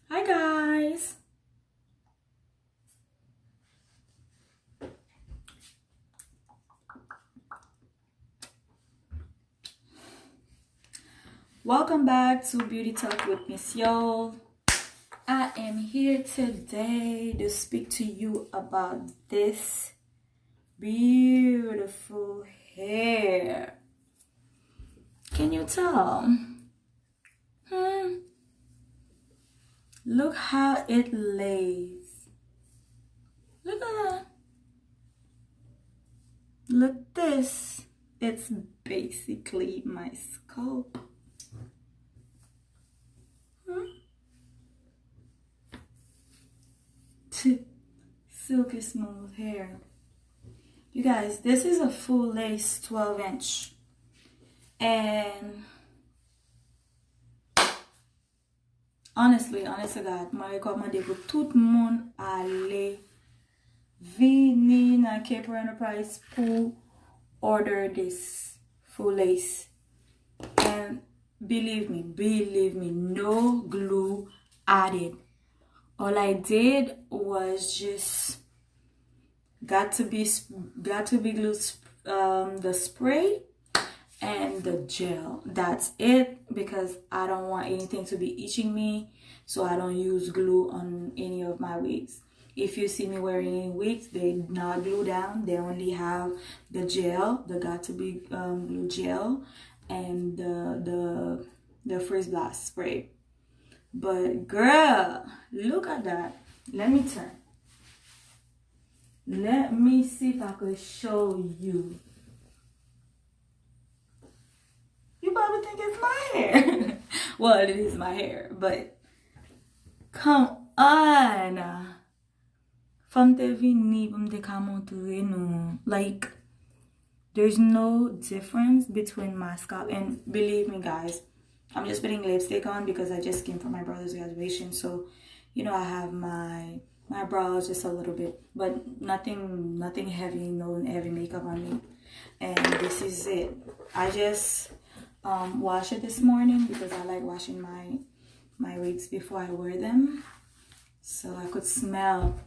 Hi guys. Welcome back to Beauty Talk with Miss Yole. I am here today to speak to you about this beautiful hair. Can you tell? Look how it lays. Look at that. Look this. It's basically my scalp. Silky smooth hair. You guys, this is a full lace 12-inch. And honestly, honest to God, je recommande pour tout le monde aller Vini na Caper Enterprise pour order this full lace. And believe me, no glue added. All I did was just got to be glued, the spray and the gel. That's it, because I don't want anything to be itching me, so I don't use glue on any of my wigs. If you see me wearing any wigs, they not glue down. They only have the gel, the got to be glue gel, and the Frizz Blast spray. But girl, look at that. Let me turn. Let me see if I could show you. You probably think it's my hair. Well, it is my hair, but come on. From the Vini, from the kouman, like, there's no difference between my scalp. And believe me, guys, I'm just putting lipstick on because I just came from my brother's graduation. So, you know, I have my brows just a little bit, but nothing heavy, no heavy makeup on me. And this is it. I just washed it this morning because I like washing my wigs before I wear them, so I could smell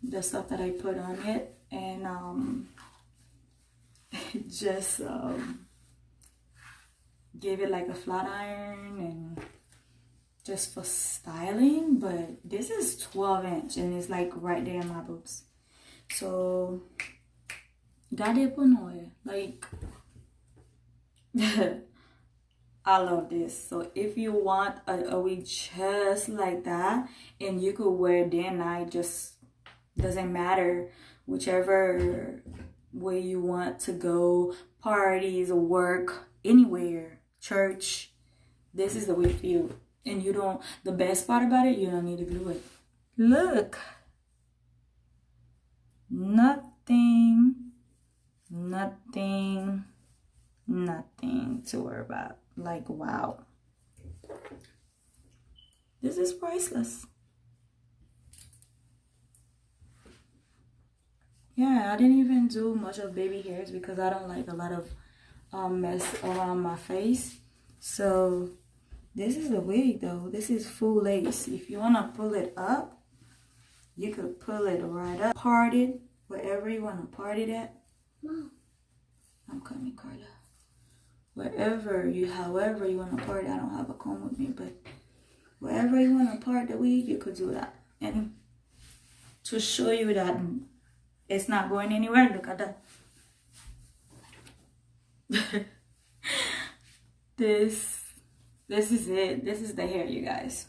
the stuff that I put on it. And just gave it like a flat iron and just for styling. But this is 12-inch and it's like right there in my boobs, so like I love this. So if you want a wig just like that, and you could wear day and night, just doesn't matter, whichever way you want to go, parties, work, anywhere, church, this is the wig for you. And you don't, the best part about it, you don't need to glue it. Look, nothing to worry about. Like, wow, this is priceless. Yeah, I didn't even do much of baby hairs because I don't like a lot of mess around my face. So this is the wig though. This is full lace. If you want to pull it up, you could pull it right up, part it wherever you want to part it at. Mom, I'm coming, Carla. However you want to part it. I don't have a comb with me, but wherever you want to part the wig, you could do that. And to show you that it's not going anywhere, look at that. This is it. This is the hair, you guys.